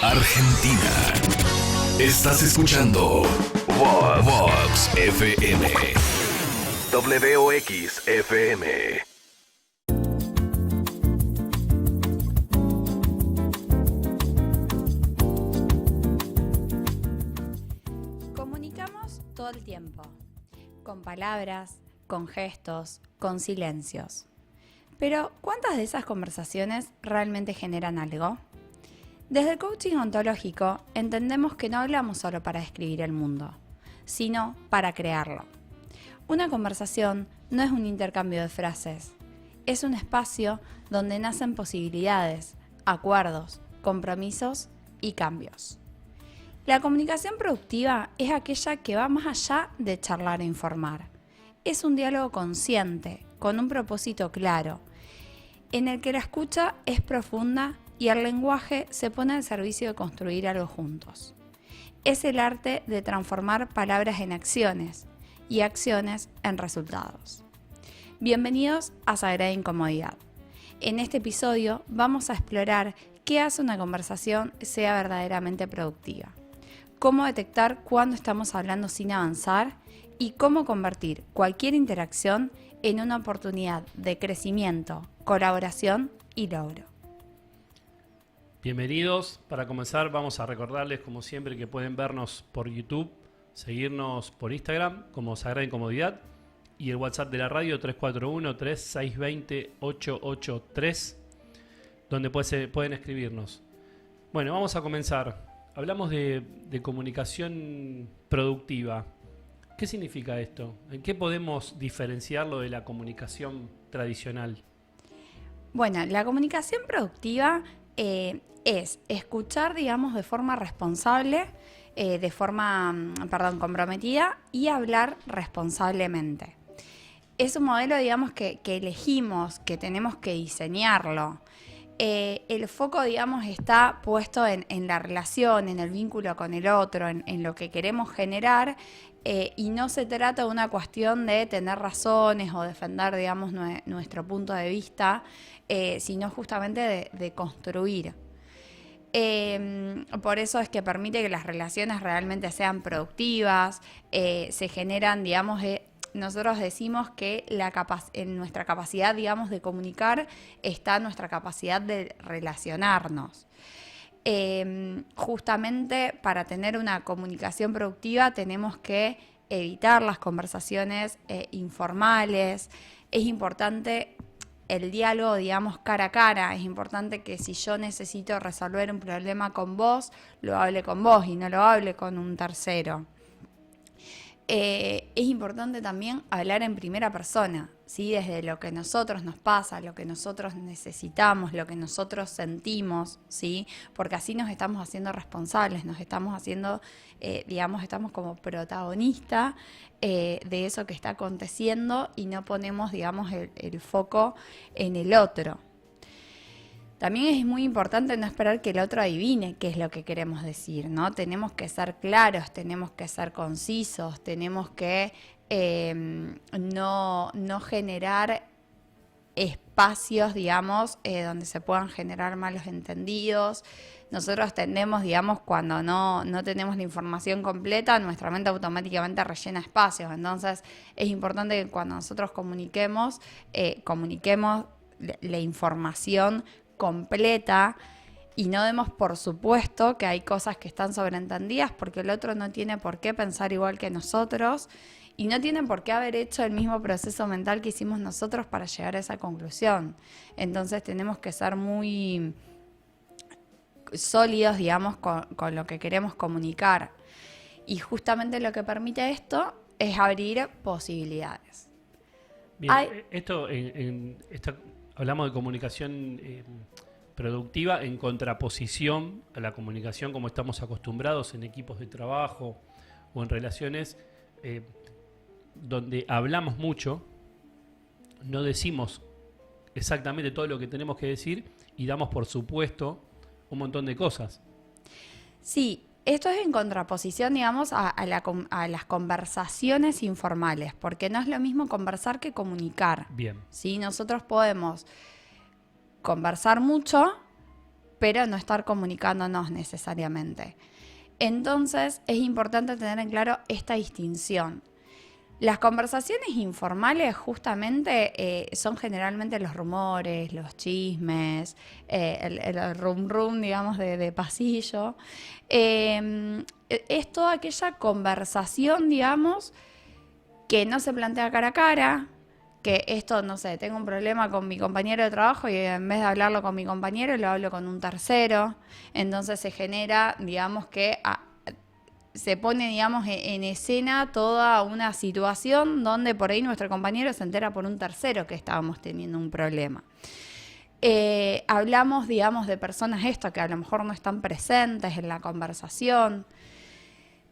Argentina. Estás escuchando Vox FM. WOX FM. Comunicamos todo el tiempo, con palabras, con gestos, con silencios. Pero, ¿cuántas de esas conversaciones realmente generan algo? Desde el coaching ontológico entendemos que no hablamos solo para describir el mundo, sino para crearlo. Una conversación no es un intercambio de frases, es un espacio donde nacen posibilidades, acuerdos, compromisos y cambios. La comunicación productiva es aquella que va más allá de charlar e informar. Es un diálogo consciente, con un propósito claro, en el que la escucha es profunda y el lenguaje se pone al servicio de construir algo juntos. Es el arte de transformar palabras en acciones y acciones en resultados. Bienvenidos a Sagrada Incomodidad. En este episodio vamos a explorar qué hace una conversación sea verdaderamente productiva, cómo detectar cuándo estamos hablando sin avanzar y cómo convertir cualquier interacción en una oportunidad de crecimiento, colaboración y logro. Bienvenidos. Para comenzar vamos a recordarles como siempre que pueden vernos por YouTube, seguirnos por Instagram como Sagrada Incomodidad y el WhatsApp de la radio 341-3620-883 donde pueden escribirnos. Bueno, vamos a comenzar. Hablamos de comunicación productiva. ¿Qué significa esto? ¿En qué podemos diferenciarlo de la comunicación tradicional? Bueno, la comunicación productiva es escuchar, digamos, de forma responsable, de forma comprometida y hablar responsablemente. Es un modelo, digamos, que elegimos, que tenemos que diseñarlo. El foco, digamos, está puesto en la relación, en el vínculo con el otro, en lo que queremos generar, y no se trata de una cuestión de tener razones o defender, digamos, nuestro punto de vista, sino justamente de construir. Por eso es que permite que las relaciones realmente sean productivas, se generan, digamos, nosotros decimos que en nuestra capacidad, digamos, de comunicar está nuestra capacidad de relacionarnos. Justamente para tener una comunicación productiva tenemos que evitar las conversaciones informales. Es importante el diálogo, digamos, cara a cara. Es importante que si yo necesito resolver un problema con vos, lo hable con vos y no lo hable con un tercero. Es importante también hablar en primera persona, ¿sí? Desde lo que nosotros nos pasa, lo que nosotros necesitamos, lo que nosotros sentimos, ¿sí? Porque así nos estamos haciendo responsables, nos estamos haciendo, estamos como protagonistas de eso que está aconteciendo y no ponemos, digamos, el foco en el otro. También es muy importante no esperar que el otro adivine qué es lo que queremos decir, ¿no? Tenemos que ser claros, tenemos que ser concisos, tenemos que no generar espacios, digamos, donde se puedan generar malos entendidos. Nosotros tendemos, digamos, cuando no tenemos la información completa, nuestra mente automáticamente rellena espacios. Entonces, es importante que cuando nosotros comuniquemos la información completa y no demos por supuesto que hay cosas que están sobreentendidas porque el otro no tiene por qué pensar igual que nosotros y no tienen por qué haber hecho el mismo proceso mental que hicimos nosotros para llegar a esa conclusión. Entonces tenemos que ser muy sólidos, digamos, con lo que queremos comunicar. Y justamente lo que permite esto es abrir posibilidades. Bien, hablamos de comunicación productiva en contraposición a la comunicación como estamos acostumbrados en equipos de trabajo o en relaciones donde hablamos mucho, no decimos exactamente todo lo que tenemos que decir y damos por supuesto un montón de cosas. Sí, esto es en contraposición, digamos, a las conversaciones informales, porque no es lo mismo conversar que comunicar. Bien. ¿Sí? Nosotros podemos conversar mucho pero no estar comunicándonos necesariamente. Entonces es importante tener en claro esta distinción. Las conversaciones informales justamente son generalmente los rumores, los chismes, el rum rum, digamos, de pasillo. Es toda aquella conversación, digamos, que no se plantea cara a cara, que esto, no sé, tengo un problema con mi compañero de trabajo y en vez de hablarlo con mi compañero, lo hablo con un tercero. Entonces se genera, digamos, que se pone, digamos, en escena toda una situación donde por ahí nuestro compañero se entera por un tercero que estábamos teniendo un problema. Hablamos, digamos, de personas que a lo mejor no están presentes en la conversación.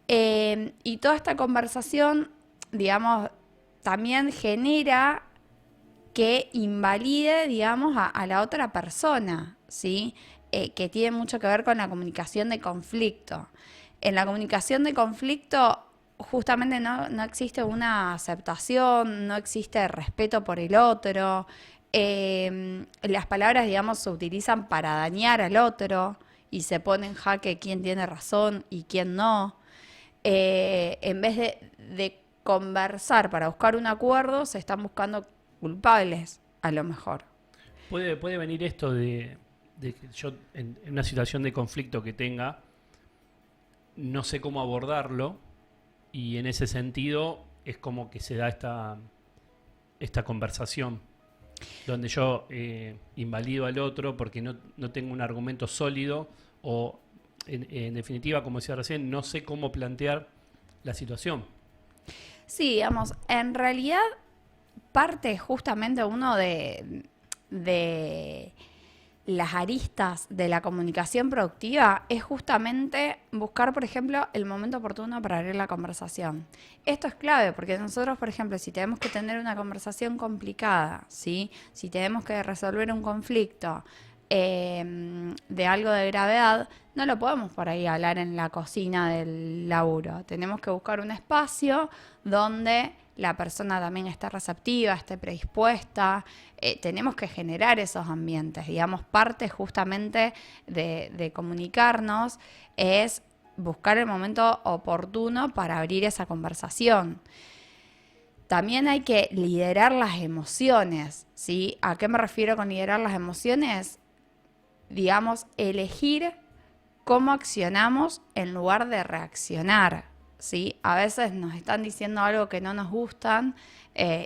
Y toda esta conversación, digamos, también genera que invalide, digamos, a la otra persona, ¿sí? Que tiene mucho que ver con la comunicación de conflicto. En la comunicación de conflicto justamente no existe una aceptación, no existe respeto por el otro. Las palabras, digamos, se utilizan para dañar al otro y se pone en jaque quién tiene razón y quién no. En vez de conversar para buscar un acuerdo, se están buscando culpables, a lo mejor. Puede venir esto de que yo en una situación de conflicto que tenga, no sé cómo abordarlo, y en ese sentido es como que se da esta conversación donde yo invalido al otro porque no tengo un argumento sólido o en definitiva, como decía recién, no sé cómo plantear la situación. Sí, digamos, en realidad parte justamente uno de las aristas de la comunicación productiva es justamente buscar, por ejemplo, el momento oportuno para abrir la conversación. Esto es clave porque nosotros, por ejemplo, si tenemos que tener una conversación complicada, ¿sí? Si tenemos que resolver un conflicto de algo de gravedad, no lo podemos por ahí hablar en la cocina del laburo. Tenemos que buscar un espacio donde la persona también esté receptiva, esté predispuesta. Tenemos que generar esos ambientes. Digamos, parte justamente de comunicarnos es buscar el momento oportuno para abrir esa conversación. También hay que liderar las emociones, ¿sí? ¿A qué me refiero con liderar las emociones? Digamos, elegir cómo accionamos en lugar de reaccionar, ¿sí? A veces nos están diciendo algo que no nos gustan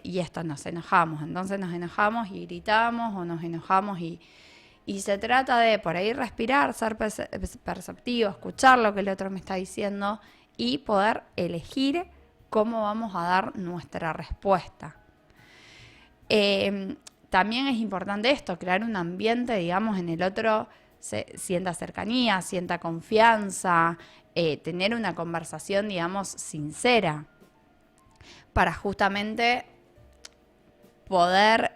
y esto nos enojamos. Entonces nos enojamos y gritamos o nos enojamos y se trata de por ahí respirar, ser perceptivo, escuchar lo que el otro me está diciendo y poder elegir cómo vamos a dar nuestra respuesta. También es importante esto, crear un ambiente, digamos, en el otro sienta cercanía, sienta confianza, tener una conversación, digamos, sincera, para justamente poder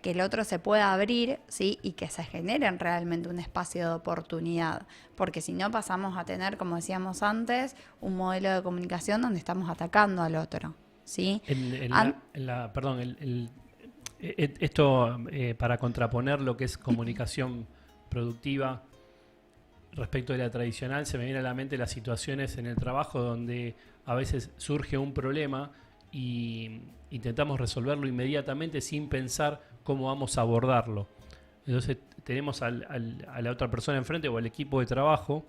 que el otro se pueda abrir, ¿sí? Y que se genere realmente un espacio de oportunidad, porque si no pasamos a tener, como decíamos antes, un modelo de comunicación donde estamos atacando al otro, ¿sí? Esto para contraponer lo que es comunicación productiva respecto de la tradicional, se me viene a la mente las situaciones en el trabajo donde a veces surge un problema y intentamos resolverlo inmediatamente sin pensar cómo vamos a abordarlo. Entonces tenemos a la otra persona enfrente o al equipo de trabajo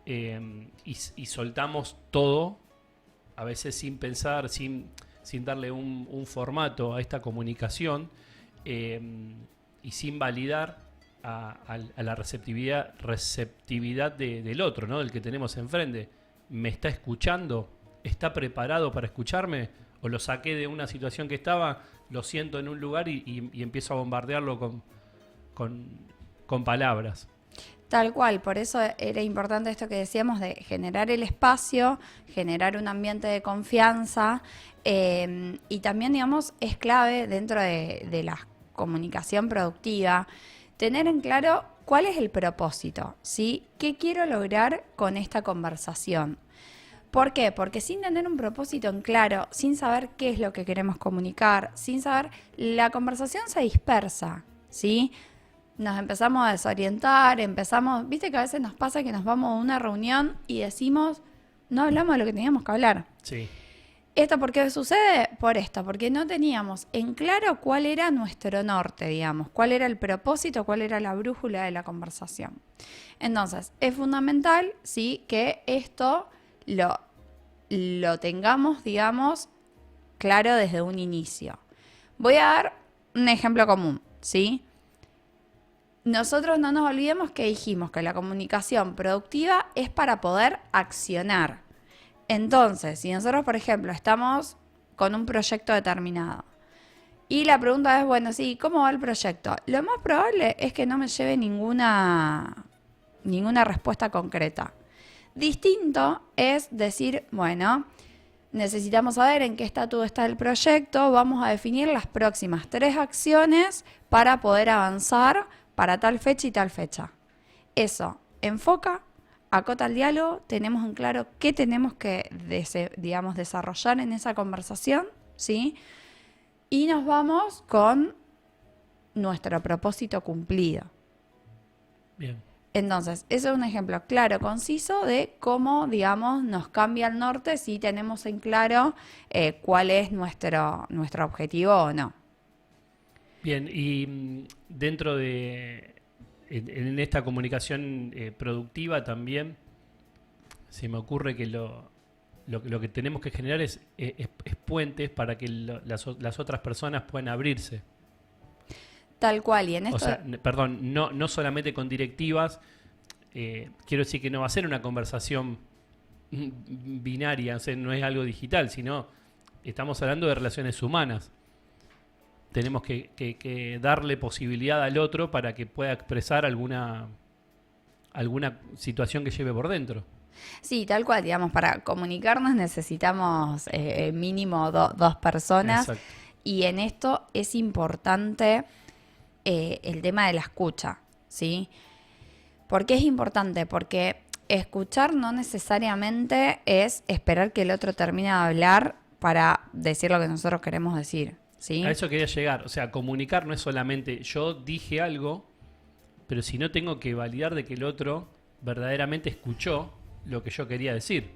y soltamos todo, a veces sin pensar, sin darle un formato a esta comunicación y sin validar a la receptividad del otro, ¿no? Del que tenemos enfrente. ¿Me está escuchando? ¿Está preparado para escucharme? ¿O lo saqué de una situación que estaba, lo siento en un lugar y empiezo a bombardearlo con palabras? Tal cual, por eso era importante esto que decíamos de generar el espacio, generar un ambiente de confianza y también, digamos, es clave dentro de la comunicación productiva tener en claro cuál es el propósito, ¿sí? ¿Qué quiero lograr con esta conversación? ¿Por qué? Porque sin tener un propósito en claro, sin saber qué es lo que queremos comunicar, sin saber, la conversación se dispersa, ¿sí? nos empezamos a desorientar, viste que a veces nos pasa que nos vamos a una reunión y decimos, no hablamos de lo que teníamos que hablar. Sí. ¿Esto por qué sucede? Por esto, porque no teníamos en claro cuál era nuestro norte, digamos, cuál era el propósito, cuál era la brújula de la conversación. Entonces, es fundamental, sí, que esto lo tengamos, digamos, claro desde un inicio. Voy a dar un ejemplo común, ¿sí? Nosotros no nos olvidemos que dijimos que la comunicación productiva es para poder accionar. Entonces, si nosotros, por ejemplo, estamos con un proyecto determinado y la pregunta es, bueno, sí, ¿cómo va el proyecto? Lo más probable es que no me lleve ninguna respuesta concreta. Distinto es decir, bueno, necesitamos saber en qué estatus está el proyecto, vamos a definir las próximas 3 acciones para poder avanzar para tal fecha y tal fecha. Eso enfoca, acota el diálogo, tenemos en claro qué tenemos que desarrollar en esa conversación, ¿sí? Y nos vamos con nuestro propósito cumplido. Bien. Entonces, eso es un ejemplo claro, conciso de cómo, digamos, nos cambia el norte si tenemos en claro cuál es nuestro objetivo o no. Bien, y dentro de en esta comunicación productiva también se me ocurre que lo que tenemos que generar es puentes para que las otras personas puedan abrirse. Tal cual, y en esto... O sea, perdón, no solamente con directivas, quiero decir que no va a ser una conversación binaria, o sea, no es algo digital, sino estamos hablando de relaciones humanas. Tenemos que darle posibilidad al otro para que pueda expresar alguna situación que lleve por dentro. Sí, tal cual, digamos, para comunicarnos necesitamos mínimo 2 personas. Exacto. Y en esto es importante el tema de la escucha, ¿sí? ¿Por qué es importante? Porque escuchar no necesariamente es esperar que el otro termine de hablar para decir lo que nosotros queremos decir, ¿sí? A eso quería llegar. O sea, comunicar no es solamente yo dije algo, pero si no tengo que validar de que el otro verdaderamente escuchó lo que yo quería decir.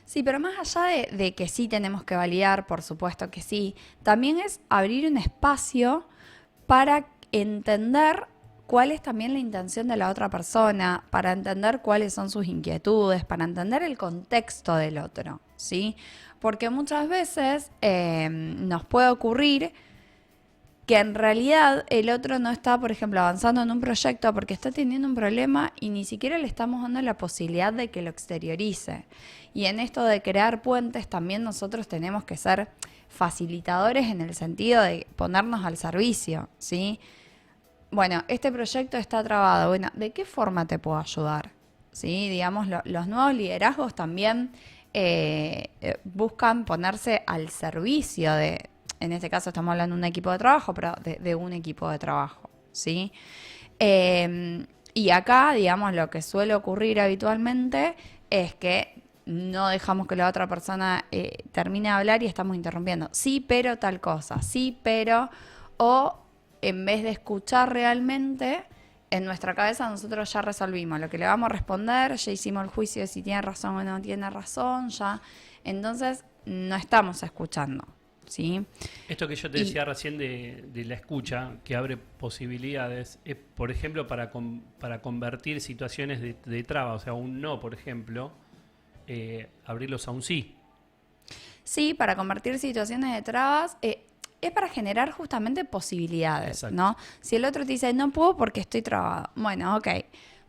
Sí, pero más allá de que sí tenemos que validar, por supuesto que sí, también es abrir un espacio para entender cuál es también la intención de la otra persona, para entender cuáles son sus inquietudes, para entender el contexto del otro, ¿sí? Porque muchas veces nos puede ocurrir que en realidad el otro no está, por ejemplo, avanzando en un proyecto porque está teniendo un problema y ni siquiera le estamos dando la posibilidad de que lo exteriorice. Y en esto de crear puentes también nosotros tenemos que ser facilitadores en el sentido de ponernos al servicio, ¿sí? Bueno, este proyecto está trabado. Bueno, ¿de qué forma te puedo ayudar? ¿Sí? Digamos, los nuevos liderazgos también buscan ponerse al servicio de, en este caso estamos hablando de un equipo de trabajo, pero de un equipo de trabajo, ¿sí? Y acá, digamos, lo que suele ocurrir habitualmente es que no dejamos que la otra persona termine de hablar y estamos interrumpiendo. Sí, pero tal cosa. Sí, pero... O en vez de escuchar realmente, en nuestra cabeza nosotros ya resolvimos lo que le vamos a responder, ya hicimos el juicio de si tiene razón o no tiene razón, ya. Entonces, no estamos escuchando, ¿sí? Esto que yo te decía recién de la escucha, que abre posibilidades, es, por ejemplo, para convertir situaciones de traba, o sea, un no, por ejemplo, abrirlos a un sí. Sí, para convertir situaciones de trabas, es para generar justamente posibilidades, exacto, ¿no? Si el otro te dice, no puedo porque estoy trabado. Bueno, ok.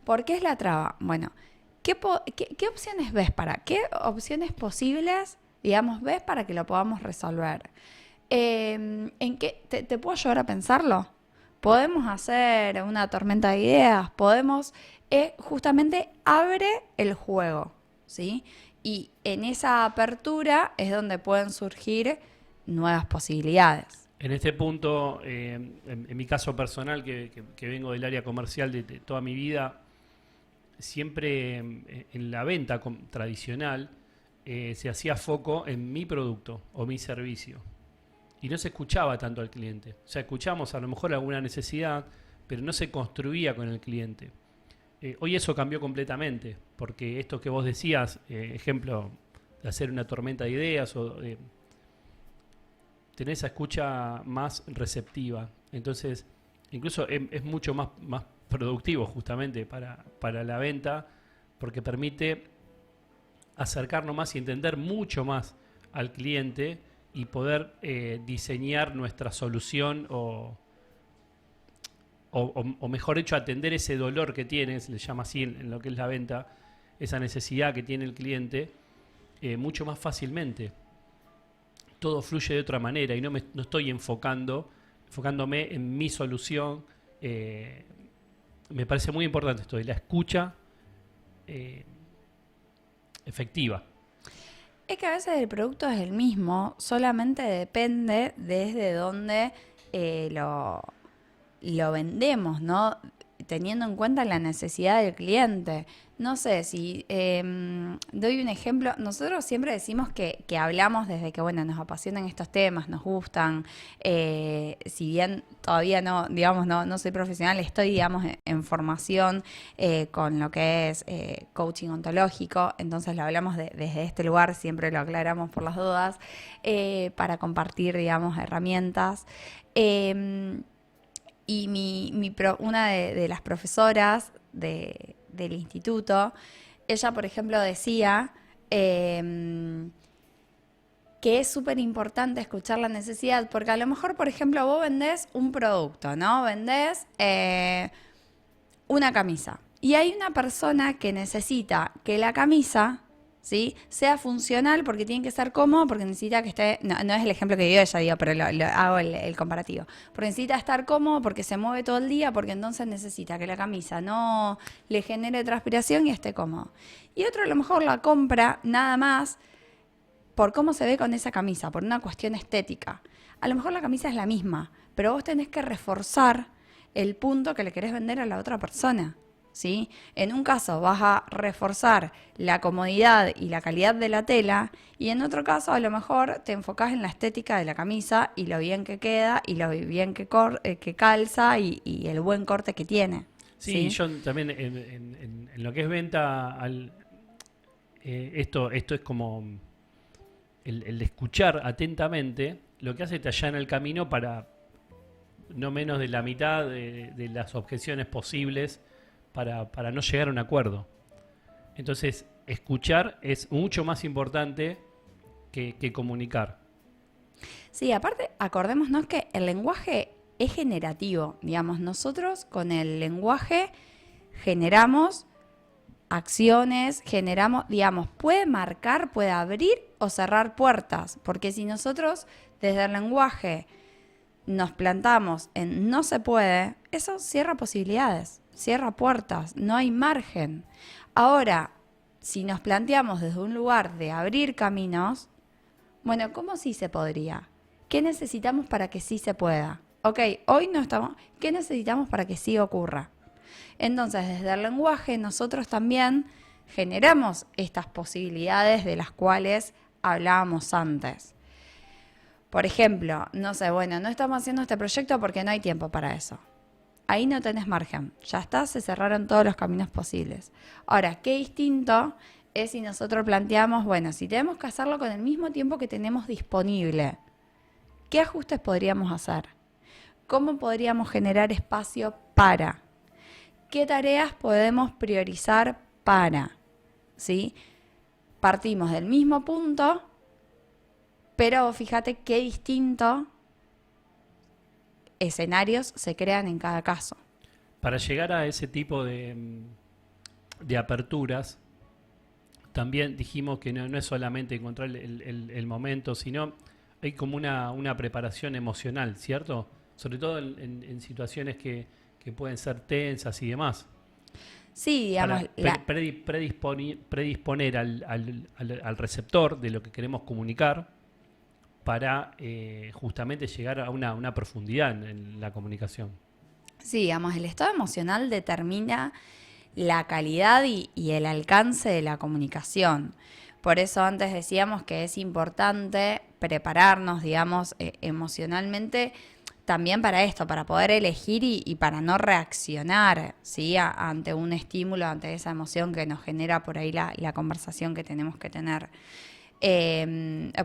¿Por qué es la traba? Bueno, ¿qué opciones ves qué opciones posibles, digamos, ves para que lo podamos resolver? ¿En qué te puedo ayudar a pensarlo? Podemos hacer una tormenta de ideas, podemos, justamente abre el juego, ¿sí? Y en esa apertura es donde pueden surgir nuevas posibilidades. En este punto, en mi caso personal, que vengo del área comercial de toda mi vida, siempre en la venta tradicional se hacía foco en mi producto o mi servicio. Y no se escuchaba tanto al cliente. O sea, escuchamos a lo mejor alguna necesidad, pero no se construía con el cliente. Hoy eso cambió completamente, porque esto que vos decías, ejemplo, de hacer una tormenta de ideas o de tener esa escucha más receptiva. Entonces, incluso es mucho más productivo justamente para la venta, porque permite acercarnos más y entender mucho más al cliente y poder diseñar nuestra solución o mejor dicho, atender ese dolor que tiene, se le llama así en lo que es la venta, esa necesidad que tiene el cliente, mucho más fácilmente. Todo fluye de otra manera y no estoy enfocándome en mi solución. Me parece muy importante esto de la escucha efectiva. Es que a veces el producto es el mismo, solamente depende desde dónde lo vendemos, ¿no? Teniendo en cuenta la necesidad del cliente. No sé, si doy un ejemplo, nosotros siempre decimos que hablamos desde que, bueno, nos apasionan estos temas, nos gustan, si bien todavía no, digamos, no soy profesional, estoy, digamos, en formación con lo que es coaching ontológico, entonces lo hablamos desde este lugar, siempre lo aclaramos por las dudas, para compartir, digamos, herramientas. Y una de las profesoras del instituto, ella, por ejemplo, decía que es súper importante escuchar la necesidad, porque a lo mejor, por ejemplo, vos vendés un producto, ¿no? Vendés una camisa. Y hay una persona que necesita que la camisa, ¿sí?, sea funcional, porque tiene que ser cómodo, porque necesita que esté, no es el ejemplo que dio ella, digo, pero lo hago el comparativo, porque necesita estar cómodo, porque se mueve todo el día, porque entonces necesita que la camisa no le genere transpiración y esté cómodo. Y otro a lo mejor la compra nada más por cómo se ve con esa camisa, por una cuestión estética. A lo mejor la camisa es la misma, pero vos tenés que reforzar el punto que le querés vender a la otra persona, ¿sí? En un caso vas a reforzar la comodidad y la calidad de la tela, y en otro caso a lo mejor te enfocás en la estética de la camisa y lo bien que queda y lo bien que calza y el buen corte que tiene. Sí, yo también en lo que es venta, esto es como el escuchar atentamente, lo que hace te allana el camino para no menos de la mitad de las objeciones posibles para no llegar a un acuerdo. Entonces, escuchar es mucho más importante que comunicar. Sí, aparte, acordémonos que el lenguaje es generativo. Digamos, nosotros con el lenguaje generamos acciones, digamos, puede marcar, puede abrir o cerrar puertas. Porque si nosotros desde el lenguaje nos plantamos en no se puede, eso cierra posibilidades, cierra puertas, no hay margen. Ahora, si nos planteamos desde un lugar de abrir caminos, bueno, ¿cómo sí se podría? ¿Qué necesitamos para que sí se pueda? Ok, hoy no estamos, ¿qué necesitamos para que sí ocurra? Entonces, desde el lenguaje nosotros también generamos estas posibilidades de las cuales hablábamos antes. Por ejemplo, no sé, bueno, no estamos haciendo este proyecto porque no hay tiempo para eso. Ahí no tenés margen, ya está, se cerraron todos los caminos posibles. Ahora, qué distinto es si nosotros planteamos, bueno, si tenemos que hacerlo con el mismo tiempo que tenemos disponible, ¿qué ajustes podríamos hacer? ¿Cómo podríamos generar espacio para? ¿Qué tareas podemos priorizar para? ¿Sí? Partimos del mismo punto, pero fíjate qué distintos escenarios se crean en cada caso. Para llegar a ese tipo de aperturas, también dijimos que no es solamente encontrar el momento, sino hay como una preparación emocional, ¿cierto? Sobre todo en situaciones que pueden ser tensas y demás. Sí, digamos. Predisponer al receptor de lo que queremos comunicar para justamente llegar a una profundidad en la comunicación. Sí, digamos, el estado emocional determina la calidad y el alcance de la comunicación. Por eso antes decíamos que es importante prepararnos, digamos, emocionalmente, también para esto, para poder elegir y para no reaccionar, ¿sí? Ante un estímulo, ante esa emoción que nos genera por ahí la conversación que tenemos que tener.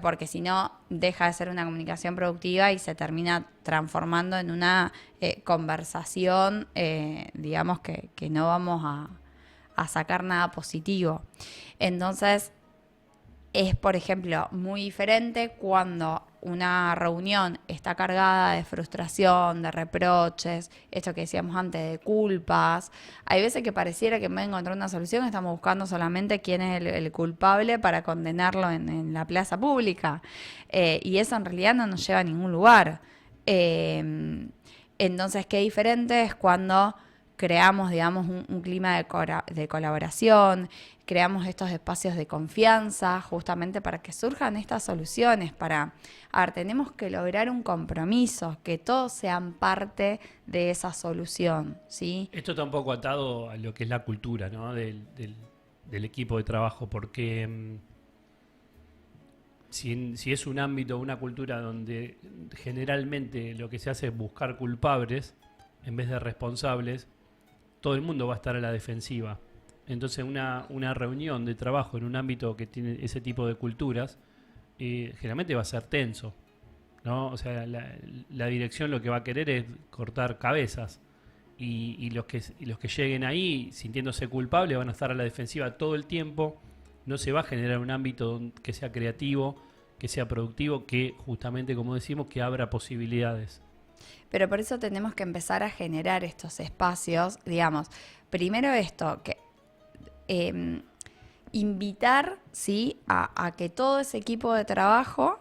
Porque si no, deja de ser una comunicación productiva y se termina transformando en una conversación, digamos, que no vamos a sacar nada positivo. Entonces, es, por ejemplo, muy diferente cuando una reunión está cargada de frustración, de reproches, esto que decíamos antes, de culpas. Hay veces que pareciera que en vez de encontrar una solución estamos buscando solamente quién es el culpable para condenarlo en la plaza pública. Y eso en realidad no nos lleva a ningún lugar. Entonces, qué diferente es cuando creamos, digamos, un clima de colaboración, creamos estos espacios de confianza justamente para que surjan estas soluciones, tenemos que lograr un compromiso, que todos sean parte de esa solución, ¿sí? Esto está un poco atado a lo que es la cultura, ¿no? del equipo de trabajo, porque si es un ámbito, una cultura donde generalmente lo que se hace es buscar culpables en vez de responsables, todo el mundo va a estar a la defensiva. Entonces una reunión de trabajo en un ámbito que tiene ese tipo de culturas, generalmente va a ser tenso, ¿no? O sea, la dirección lo que va a querer es cortar cabezas. Y los que lleguen ahí sintiéndose culpables van a estar a la defensiva todo el tiempo. No se va a generar un ámbito que sea creativo, que sea productivo, que justamente, como decimos, que abra posibilidades. Pero por eso tenemos que empezar a generar estos espacios, digamos, primero esto, que invitar, ¿sí?, a que todo ese equipo de trabajo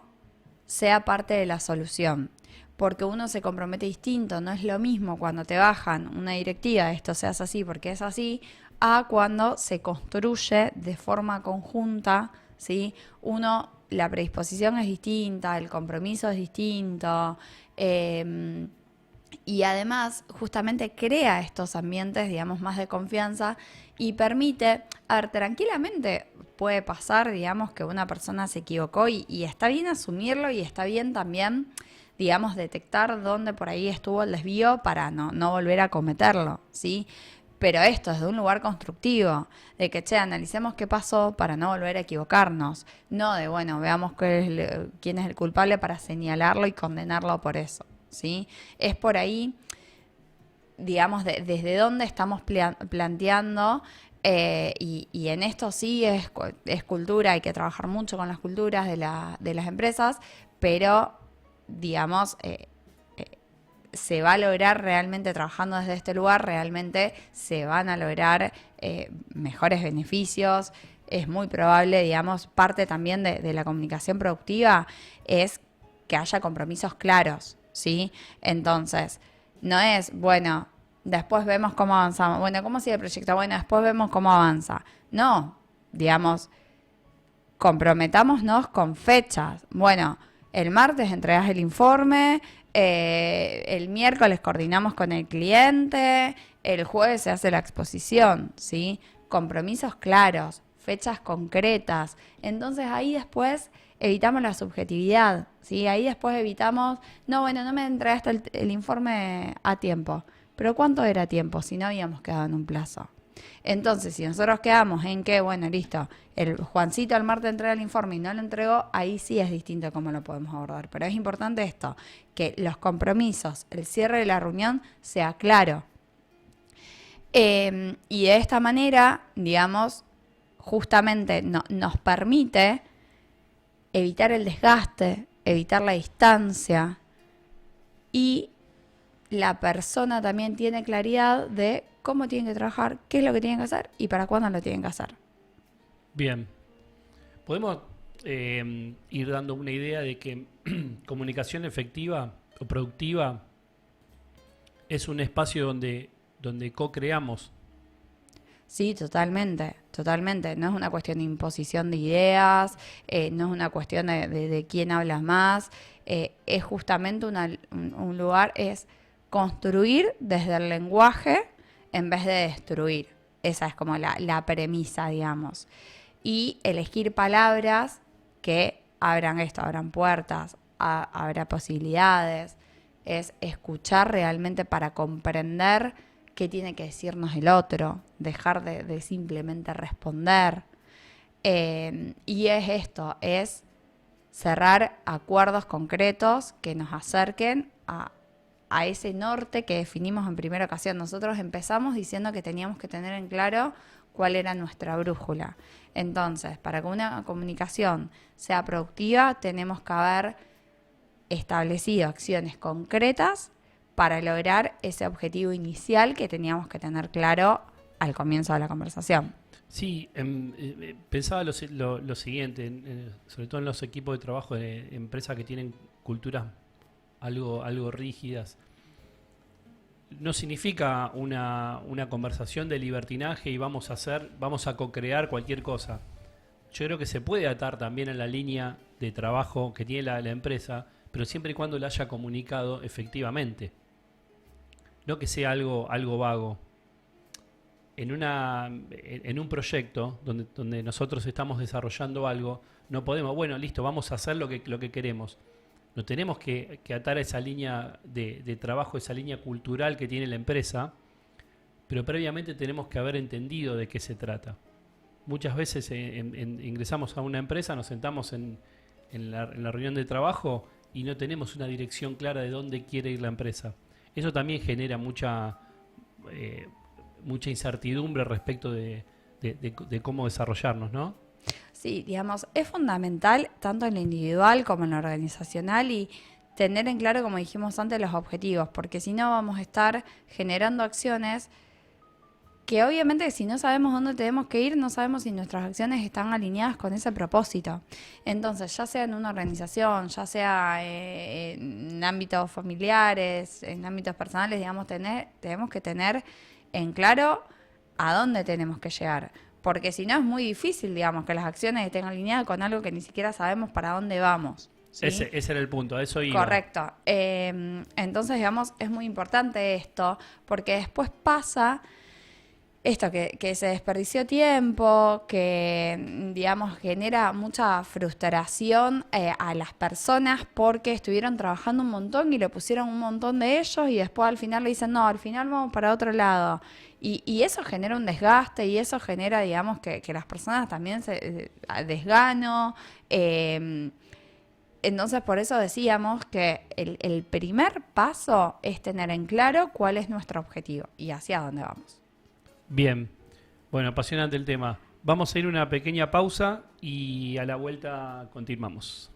sea parte de la solución. Porque uno se compromete distinto, no es lo mismo cuando te bajan una directiva, esto se hace así porque es así, a cuando se construye de forma conjunta, ¿sí? La predisposición es distinta, el compromiso es distinto, y además justamente crea estos ambientes, digamos, más de confianza y permite, tranquilamente puede pasar, digamos, que una persona se equivocó y está bien asumirlo y está bien también, digamos, detectar dónde por ahí estuvo el desvío para no volver a cometerlo, ¿sí? Pero esto es de un lugar constructivo, de que, analicemos qué pasó para no volver a equivocarnos, no de, veamos quién es el culpable para señalarlo y condenarlo por eso, ¿sí? Es por ahí, digamos, desde dónde estamos planteando, y en esto sí es cultura, hay que trabajar mucho con las culturas de las empresas, pero, digamos, se va a lograr realmente trabajando desde este lugar, realmente se van a lograr mejores beneficios. Es muy probable, digamos, parte también de la comunicación productiva es que haya compromisos claros, ¿sí? Entonces, no es, después vemos cómo avanzamos. ¿Cómo sigue el proyecto? Después vemos cómo avanza. No, digamos, comprometámonos con fechas. El martes entregas el informe, el miércoles coordinamos con el cliente, el jueves se hace la exposición, ¿sí? Compromisos claros, fechas concretas. Entonces ahí después evitamos la subjetividad, ¿sí? Ahí después evitamos, no me entregaste el informe a tiempo. ¿Pero cuánto era tiempo si no habíamos quedado en un plazo? Entonces, si nosotros quedamos en que, listo, el Juancito al martes entrega el informe y no lo entregó, ahí sí es distinto cómo lo podemos abordar. Pero es importante esto, que los compromisos, el cierre de la reunión sea claro. Y de esta manera, digamos, justamente nos permite evitar el desgaste, evitar la distancia, y la persona también tiene claridad de cómo tienen que trabajar, qué es lo que tienen que hacer y para cuándo lo tienen que hacer. Bien. Podemos ir dando una idea de que comunicación efectiva o productiva es un espacio donde co-creamos. Sí, totalmente. No es una cuestión de imposición de ideas, no es una cuestión de quién habla más, es justamente un lugar, es construir desde el lenguaje en vez de destruir. Esa es como la premisa, digamos. Y elegir palabras que abran puertas, abra posibilidades. es escuchar realmente para comprender qué tiene que decirnos el otro, dejar de simplemente responder. Y es esto, es cerrar acuerdos concretos que nos acerquen a ese norte que definimos en primera ocasión. Nosotros empezamos diciendo que teníamos que tener en claro cuál era nuestra brújula. Entonces, para que una comunicación sea productiva, tenemos que haber establecido acciones concretas para lograr ese objetivo inicial que teníamos que tener claro al comienzo de la conversación. Sí, pensaba lo siguiente, sobre todo en los equipos de trabajo de empresas que tienen culturas algo rígidas. No significa una conversación de libertinaje y vamos a co-crear cualquier cosa. Yo creo que se puede atar también a la línea de trabajo que tiene la empresa, pero siempre y cuando la haya comunicado efectivamente. No que sea algo vago. En un proyecto donde nosotros estamos desarrollando algo, no podemos, bueno, listo, vamos a hacer lo que queremos. No tenemos que atar a esa línea de trabajo, esa línea cultural que tiene la empresa, pero previamente tenemos que haber entendido de qué se trata. Muchas veces ingresamos a una empresa, nos sentamos en la reunión de trabajo y no tenemos una dirección clara de dónde quiere ir la empresa. Eso también genera mucha incertidumbre respecto de cómo desarrollarnos, ¿no? Sí, digamos, es fundamental tanto en lo individual como en lo organizacional y tener en claro, como dijimos antes, los objetivos, porque si no vamos a estar generando acciones que obviamente si no sabemos dónde tenemos que ir, no sabemos si nuestras acciones están alineadas con ese propósito. Entonces, ya sea en una organización, ya sea en ámbitos familiares, en ámbitos personales, digamos, tenemos que tener en claro a dónde tenemos que llegar. Porque si no es muy difícil, digamos, que las acciones estén alineadas con algo que ni siquiera sabemos para dónde vamos. ¿Sí? Ese era el punto, a eso iba. Correcto. Entonces, digamos, es muy importante esto, porque después pasa esto, que se desperdició tiempo, que, digamos, genera mucha frustración a las personas porque estuvieron trabajando un montón y le pusieron un montón de ellos y después al final le dicen, no, al final vamos para otro lado. Y eso genera un desgaste y eso genera, digamos, que las personas también se desgano. Entonces, por eso decíamos que el primer paso es tener en claro cuál es nuestro objetivo y hacia dónde vamos. Bien, bueno, apasionante el tema. Vamos a ir a una pequeña pausa y a la vuelta continuamos.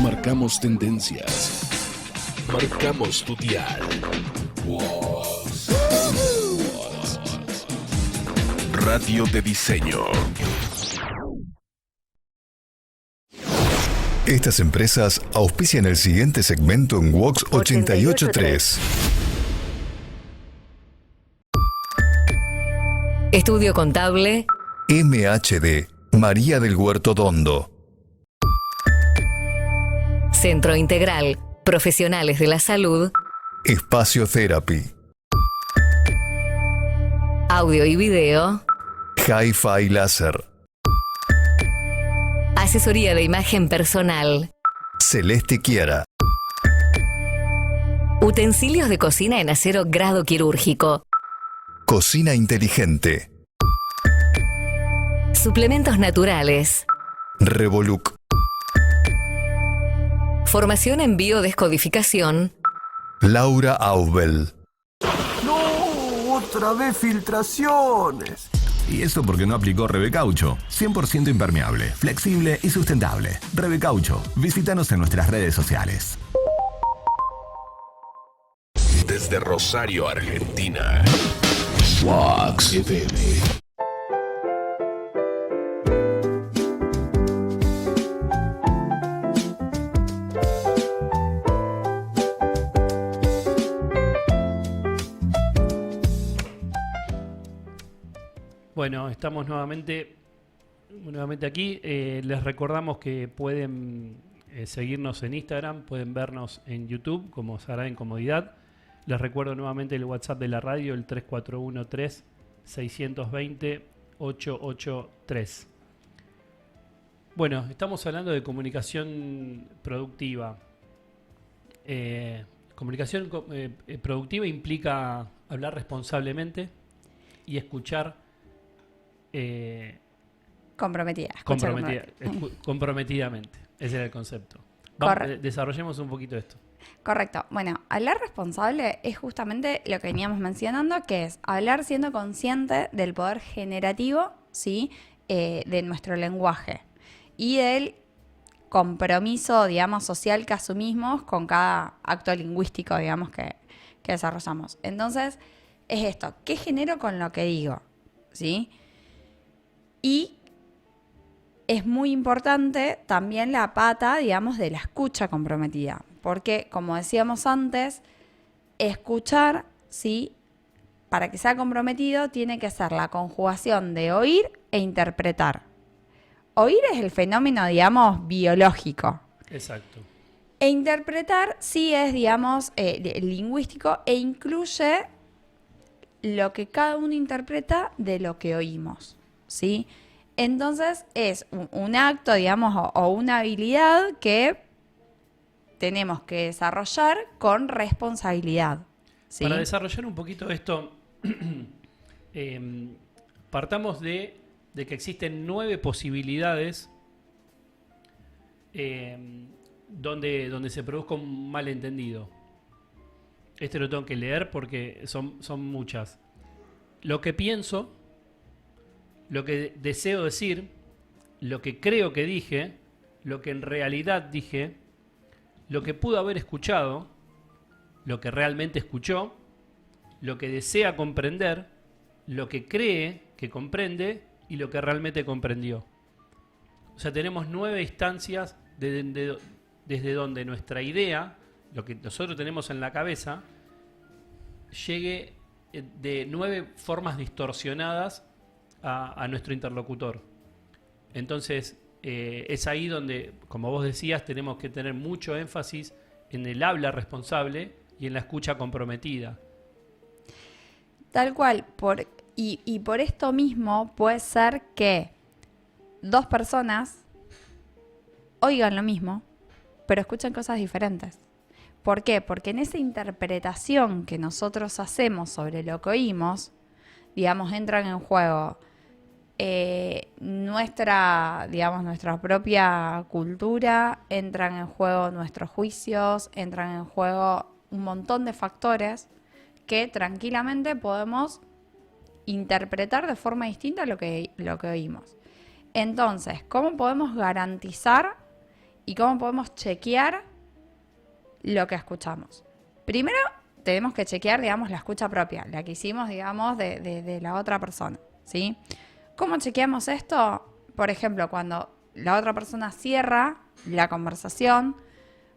Marcamos tendencias. Marcamos tu dial. Radio de diseño. Estas empresas auspician el siguiente segmento en Vox 88.3. Estudio Contable MHD, María del Huerto Dondo. Centro Integral, Profesionales de la Salud. Espacio Therapy. Audio y video. Hi-Fi Láser. Asesoría de imagen personal. Celeste Chiara. Utensilios de cocina en acero grado quirúrgico. Cocina inteligente. Suplementos naturales. Revoluc. Formación en biodescodificación. Laura Aubel. ¡No! ¡Otra vez filtraciones! Y eso porque no aplicó Rebecaucho. 100% impermeable, flexible y sustentable. Rebecaucho. Visítanos en nuestras redes sociales. Desde Rosario, Argentina. Vox FM. Bueno, estamos nuevamente aquí. Les recordamos que pueden seguirnos en Instagram, pueden vernos en YouTube como Sagrada Incomodidad. Les recuerdo nuevamente el WhatsApp de la radio, el 3413-620-883. Bueno, estamos hablando de comunicación productiva. Comunicación productiva implica hablar responsablemente y escuchar comprometidamente. Ese era el concepto. Desarrollemos un poquito esto. Correcto. Bueno, hablar responsable es justamente lo que veníamos mencionando, que es hablar siendo consciente del poder generativo, ¿sí? De nuestro lenguaje y del compromiso, digamos, social que asumimos con cada acto lingüístico, digamos, que desarrollamos. Entonces, es esto, ¿qué genero con lo que digo? ¿Sí? Y es muy importante también la pata, digamos, de la escucha comprometida. Porque, como decíamos antes, escuchar, ¿sí? Para que sea comprometido, tiene que ser la conjugación de oír e interpretar. Oír es el fenómeno, digamos, biológico. Exacto. E interpretar sí es, digamos, lingüístico e incluye lo que cada uno interpreta de lo que oímos, ¿sí? Entonces es un acto, digamos, o una habilidad que tenemos que desarrollar con responsabilidad, ¿sí? Para desarrollar un poquito esto, partamos de que existen 9 posibilidades donde se produzca un malentendido. Este lo tengo que leer porque son muchas. Lo que pienso, lo que deseo decir, lo que creo que dije, lo que en realidad dije, lo que pudo haber escuchado, lo que realmente escuchó, lo que desea comprender, lo que cree que comprende y lo que realmente comprendió. O sea, tenemos 9 instancias desde donde nuestra idea, lo que nosotros tenemos en la cabeza, llegue de 9 formas distorsionadas a nuestro interlocutor. Entonces, es ahí donde, como vos decías, tenemos que tener mucho énfasis en el habla responsable y en la escucha comprometida. Tal cual, y por esto mismo puede ser que 2 personas oigan lo mismo, pero escuchan cosas diferentes. ¿Por qué? Porque en esa interpretación que nosotros hacemos sobre lo que oímos, digamos, entran en juego nuestra propia cultura, entran en juego nuestros juicios, entran en juego un montón de factores que tranquilamente podemos interpretar de forma distinta lo que oímos. Entonces, ¿cómo podemos garantizar y cómo podemos chequear lo que escuchamos? Primero, tenemos que chequear, digamos, la escucha propia, la que hicimos, digamos, de la otra persona, ¿sí? ¿Cómo chequeamos esto? Por ejemplo, cuando la otra persona cierra la conversación,